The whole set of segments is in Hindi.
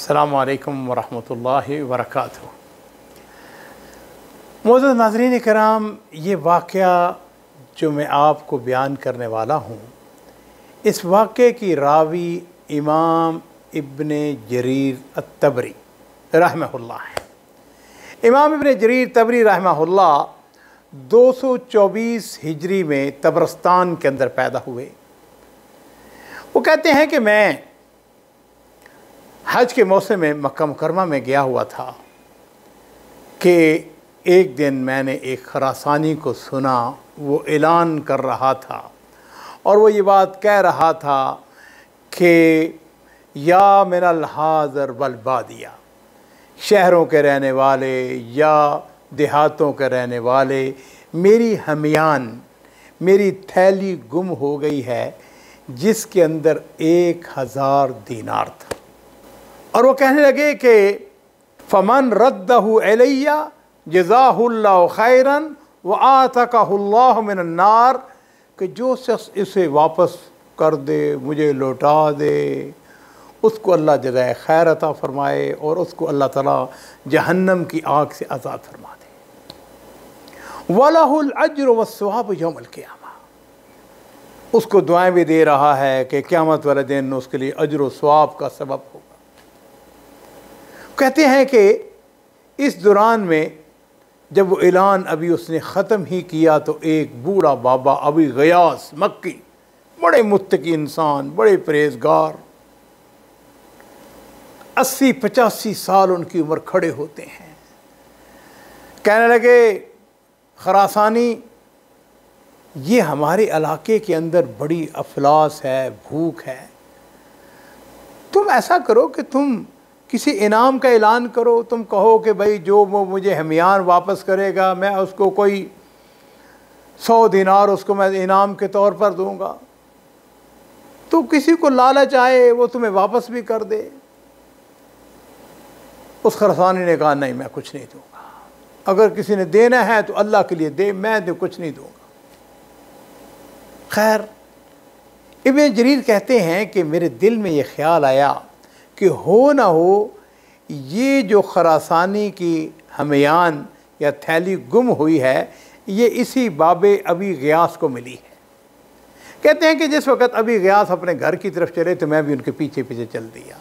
अस्सलामु अलैकुम वरहमतुल्लाहि वबरकातुहू। मोअज़्ज़ज़ नाज़रीन किराम, ये वाक़या जो मैं आपको बयान करने वाला हूँ, इस वाक़े की रावी इमाम इब्ने जरीर अत-तबरी रहमहुल्लाह है। इमाम इब्ने जरीर तबरी रहमहुल्लाह 224 हिजरी में तबरस्तान के अंदर पैदा हुए। वो कहते हैं कि मैं हज के मौसम में मक्का मुकरमा में गया हुआ था कि एक दिन मैंने एक खरासानी को सुना, वो ऐलान कर रहा था और वो ये बात कह रहा था कि या मिनल हाज़र वल बादिया, शहरों के रहने वाले या देहातों के रहने वाले, मेरी हमियान, मेरी थैली गुम हो गई है जिसके अंदर 1000 दीनार था। और वो कहने लगे कि फ़मन रद्दहु अलैया जज़ाहुल्लाहु खैरन व आतक़हुल्लाहु मिनन नार, कि जो शख्स इसे वापस कर दे, मुझे लौटा दे, उसको अल्लाह जज़ाए खैर अता फ़रमाए और उसको अल्लाह ताला जहन्नम की आग से आज़ाद फरमा दे। वलहुल अज्र वस्सवाब यौमल क़ियामा, उसको दुआएं भी दे रहा है कि क़यामत वाले दिन उसके लिए अज्र व सवाब का सबब होगा। कहते हैं कि इस दौरान में जब वो ऐलान अभी उसने ख़त्म ही किया तो एक बूढ़ा बाबा अभी गयास मक्की, बड़े मुत्तकी इंसान, बड़े परहेज़गार, 80-85 साल उनकी उम्र, खड़े होते हैं। कहने लगे, खरासानी, ये हमारे इलाके के अंदर बड़ी अफलास है, भूख है, तुम ऐसा करो कि तुम किसी इनाम का ऐलान करो। तुम कहो कि भाई जो वो मुझे हमियान वापस करेगा मैं उसको कोई 100 दीनार उसको मैं इनाम के तौर पर दूंगा, तो किसी को लालच आए वो तुम्हें वापस भी कर दे। उस खरसानी ने कहा, नहीं, मैं कुछ नहीं दूंगा, अगर किसी ने देना है तो अल्लाह के लिए दे, मैं तो कुछ नहीं दूंगा। खैर, इब्ने जरीर कहते हैं कि मेरे दिल में ये ख्याल आया कि हो ना हो ये जो खरासानी की हमियान या थैली गुम हुई है, ये इसी बाबे अबी गियास को मिली है। कहते हैं कि जिस वक़्त अबी गियास अपने घर की तरफ चले तो मैं भी उनके पीछे पीछे चल दिया।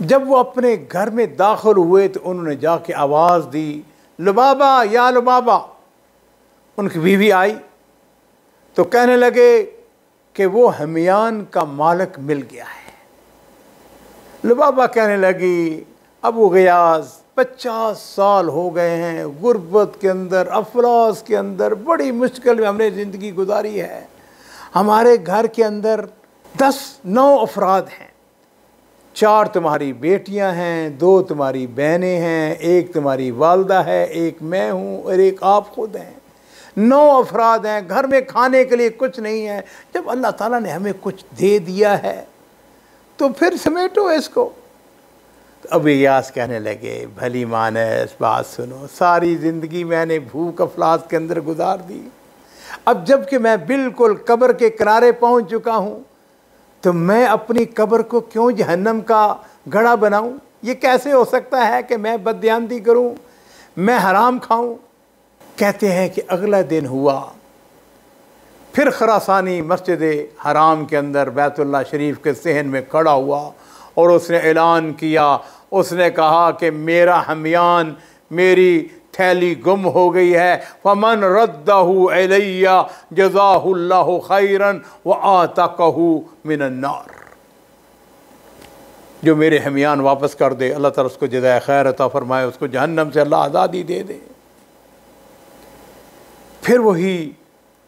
जब वो अपने घर में दाखिल हुए तो उन्होंने जाके आवाज़ दी, लुबाबा या लुबाबा। उनकी बीवी आई तो कहने लगे कि वो हमियान का मालिक मिल गया है। लुबाबा कहने लगी, अबू गियास 50 साल हो गए हैं गुर्बत के अंदर, अफलास के अंदर, बड़ी मुश्किल में हमने ज़िंदगी गुजारी है। हमारे घर के अंदर 9 अफराद हैं, 4 तुम्हारी बेटियां हैं, 2 तुम्हारी बहनें हैं, 1 तुम्हारी वालदा है, 1 मैं हूँ और 1 आप खुद हैं। 9 अफराद हैं, घर में खाने के लिए कुछ नहीं है। जब अल्लाह ताला ने हमें कुछ दे दिया है तो फिर समेटो इसको। तो अबू गियास कहने लगे, भली मानस बात सुनो, सारी ज़िंदगी मैंने भूख अफलास के अंदर गुजार दी, अब जब कि मैं बिल्कुल कब्र के किनारे पहुंच चुका हूं तो मैं अपनी कब्र को क्यों जहन्नम का घड़ा बनाऊं? ये कैसे हो सकता है कि मैं बददियानती करूं, मैं हराम खाऊं? कहते हैं कि अगला दिन हुआ, फिर खरासानी मस्जिद हराम के अंदर बैतुल्लाह शरीफ के सहन में खड़ा हुआ और उसने ऐलान किया, उसने कहा कि मेरा हमियान, मेरी थैली गुम हो गई है। फमन रद्दहु अलैया जज़ाहुल्लाहु खैरन व आतक़हु मिनन नार, जो मेरे हमियान वापस कर दे, अल्लाह ताला उसको जज़ाए खैर अता फरमाए, उसको जहन्नम से अल्लाह आज़ादी दे दे। फिर वही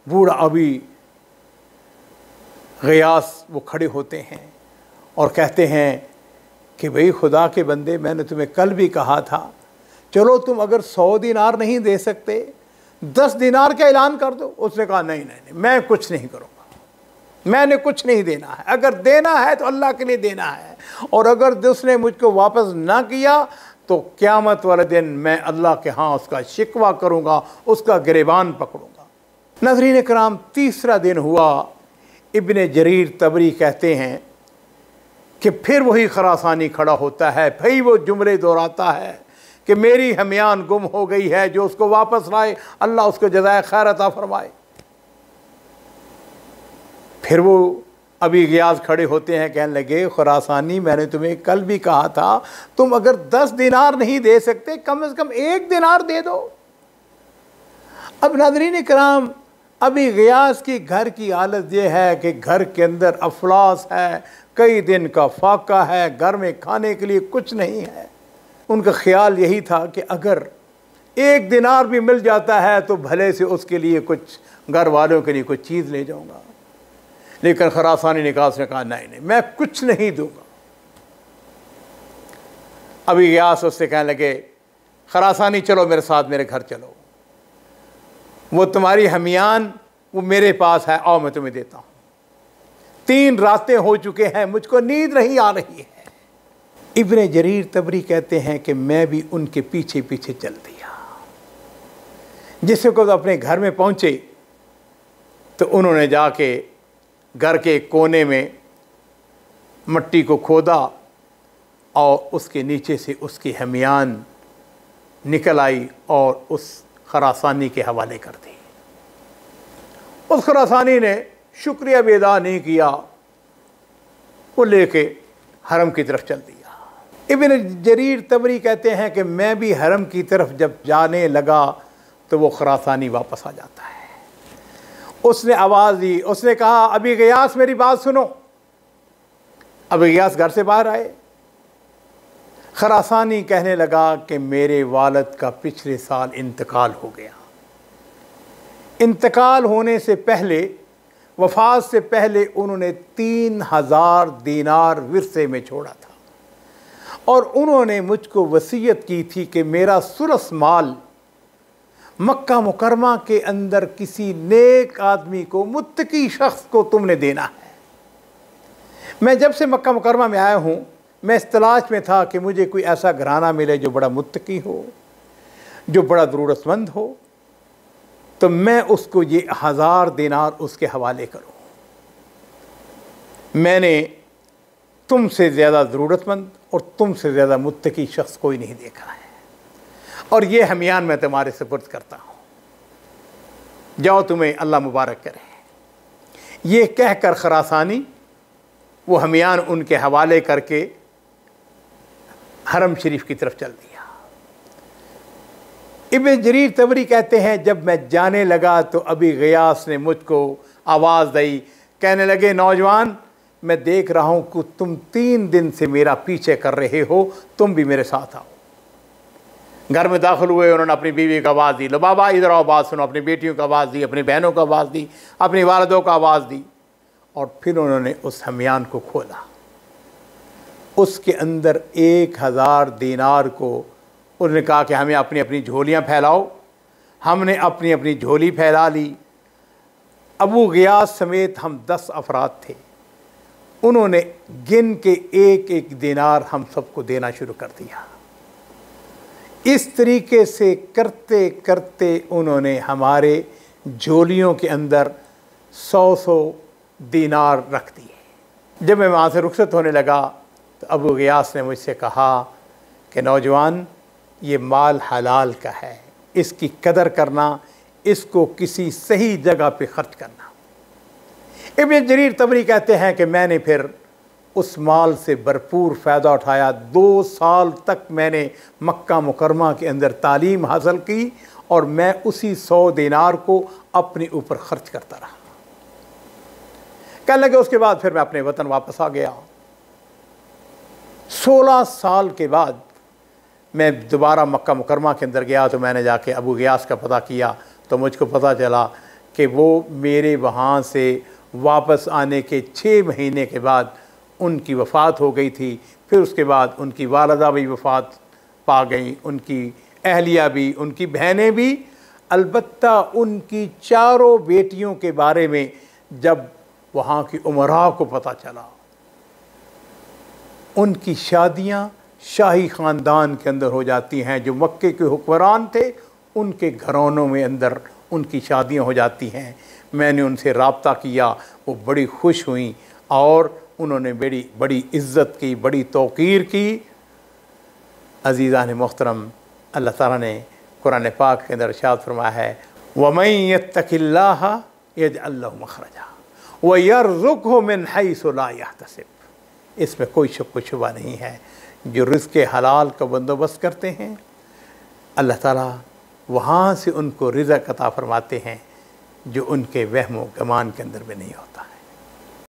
बूढ़ा अबी गियास वो खड़े होते हैं और कहते हैं कि भाई खुदा के बंदे, मैंने तुम्हें कल भी कहा था, चलो तुम अगर 100 दीनार नहीं दे सकते 10 दीनार का ऐलान कर दो। उसने कहा, नहीं नहीं नहीं, मैं कुछ नहीं करूँगा, मैंने कुछ नहीं देना है, अगर देना है तो अल्लाह के लिए देना है, और अगर उसने मुझको वापस ना किया तो क़यामत वाले दिन मैं अल्लाह के यहाँ उसका शिकवा करूँगा, उसका गिरेबान पकड़ूँगा। नाज़रीन किराम, तीसरा दिन हुआ। इब्ने जरीर तबरी कहते हैं कि फिर वही खरासानी खड़ा होता है, फिर वो जुमले दोहराता है कि मेरी हमियान गुम हो गई है, जो उसको वापस लाए अल्लाह उसको जज़ाए खैर अता फरमाए। फिर वो अभी गियास खड़े होते हैं, कहने लगे खुरासानी मैंने तुम्हें कल भी कहा था, तुम अगर 10 दिनार नहीं दे सकते कम से कम 1 दिनार दे दो। अब नाज़रीन कराम, अभी गियास की घर की हालत यह है कि घर के अंदर अफलास है, कई दिन का फाका है, घर में खाने के लिए कुछ नहीं है। उनका ख्याल यही था कि अगर 1 दिनार भी मिल जाता है तो भले से उसके लिए कुछ घर वालों के लिए कुछ चीज़ ले जाऊंगा। लेकिन खरासानी ने कहा, उसने कहा नहीं नहीं मैं कुछ नहीं दूंगा। अभी गियास उससे कहने लगे, खरासानी चलो मेरे साथ, मेरे घर चलो, वो तुम्हारी हमियान वो मेरे पास है, आओ मैं तुम्हें देता हूं। 3 रातें हो चुके हैं, मुझको नींद नहीं आ रही है। इब्ने जरीर तबरी कहते हैं कि मैं भी उनके पीछे पीछे चल दिया। जिससे को अपने घर में पहुंचे तो उन्होंने जाके घर के कोने में मट्टी को खोदा और उसके नीचे से उसकी हमियान निकल आई और उस खरासानी के हवाले कर दी। उस खरासानी ने शुक्रिया भी अदा नहीं किया, वो लेके हरम की तरफ चल दिया। इब्न जरीर तबरी कहते हैं कि मैं भी हरम की तरफ जब जाने लगा तो वो खरासानी वापस आ जाता है। उसने आवाज़ दी, उसने कहा अभी गियास मेरी बात सुनो। अभी गियास घर से बाहर आए। खरासानी कहने लगा कि मेरे वालिद का पिछले साल इंतकाल हो गया। इंतकाल होने से पहले, वफात से पहले उन्होंने 3000 दीनार विरसे में छोड़ा था और उन्होंने मुझको वसीयत की थी कि मेरा सुरस माल मक्का मुकरमा के अंदर किसी नेक आदमी को, मुत्तकी शख्स को तुमने देना है। मैं जब से मक्का मुकरमा में आया हूँ मैं इस तलाश में था कि मुझे कोई ऐसा घराना मिले जो बड़ा मुत्तकी हो, जो बड़ा ज़रूरतमंद हो, तो मैं उसको ये 1000 दीनार उसके हवाले करूँ। मैंने तुमसे ज़्यादा ज़रूरतमंद और तुमसे ज़्यादा मुत्तकी शख्स कोई नहीं देखा है और ये हमियान मैं तुम्हारे सुपुर्द करता हूँ, जाओ तुम्हें अल्लाह मुबारक करे। ये कहकर खरासानी वो हमियान उनके हवाले करके हरम शरीफ की तरफ चल दिया। इब्न जरीर तबरी कहते हैं जब मैं जाने लगा तो अभी गियास ने मुझको आवाज़ दी, कहने लगे नौजवान मैं देख रहा हूँ कि तुम 3 दिन से मेरा पीछे कर रहे हो, तुम भी मेरे साथ आओ। घर में दाखिल हुए, उन्होंने अपनी बीवी को आवाज़ दी, लो बाबा इधर आओ बात सुनो। अपनी बेटियों को आवाज़ दी, अपनी बहनों को आवाज़ दी, अपनी वालिदों को आवाज़ दी और फिर उन्होंने उस हमियान को खोला। उसके अंदर 1000 दीनार को उन्होंने कहा कि हमें अपनी अपनी झोलियाँ फैलाओ। हमने अपनी अपनी झोली फैला ली। अबू गियास समेत हम 10 अफराद थे। उन्होंने गिन के 1-1 दीनार हम सबको देना शुरू कर दिया। इस तरीके से करते करते उन्होंने हमारे झोलियों के अंदर 100-100 दीनार रख दिए। जब मैं वहाँ से रुखसत होने लगा तो अबू गियास ने मुझसे कहा कि नौजवान ये माल हलाल का है, इसकी कदर करना, इसको किसी सही जगह पे खर्च करना। इब्न जरीर तबरी कहते हैं कि मैंने फिर उस माल से भरपूर फ़ायदा उठाया। 2 साल तक मैंने मक्का मुकरमा के अंदर तालीम हासिल की और मैं उसी 100 दीनार को अपने ऊपर ख़र्च करता रहा। कहने लगे उसके बाद फिर मैं अपने वतन वापस आ गया। 16 साल के बाद मैं दोबारा मक्का मुकरमा के अंदर गया तो मैंने जाके अबू गियास का पता किया तो मुझको पता चला कि वो मेरे वहाँ से वापस आने के 6 महीने के बाद उनकी वफ़ात हो गई थी। फिर उसके बाद उनकी वालिदा भी वफ़ात पा गई, उनकी अहलिया भी, उनकी बहनें भी। अलबत्ता उनकी 4 बेटियों के बारे में जब वहाँ की उमरा को पता चला, उनकी शादियाँ शाही ख़ानदान के अंदर हो जाती हैं। जो मक्के के हुक्मरान थे उनके घरानों में अंदर उनकी शादियाँ हो जाती हैं। मैंने उनसे रब्ता किया, वो बड़ी खुश हुई और उन्होंने बड़ी बड़ी इज़्ज़त की, बड़ी तौक़ीर की। अज़ीज़ान मोहतरम, अल्लाह ताला ने कुरान पाक के अंदर इरशाद फरमाया है, वमन यत्तक़िल्लाह यजअल लहू मख़रजा व यर्ज़ुक़हु मिन हैसु ला यहतसिब। इसमें कोई शक व शुबा नहीं है, जो रिज़्क़ हलाल का बंदोबस्त करते हैं, अल्लाह ताला वहाँ से उनको रिज़्क़ अता फरमाते हैं जो उनके वहम व गुमान के अंदर भी नहीं होता।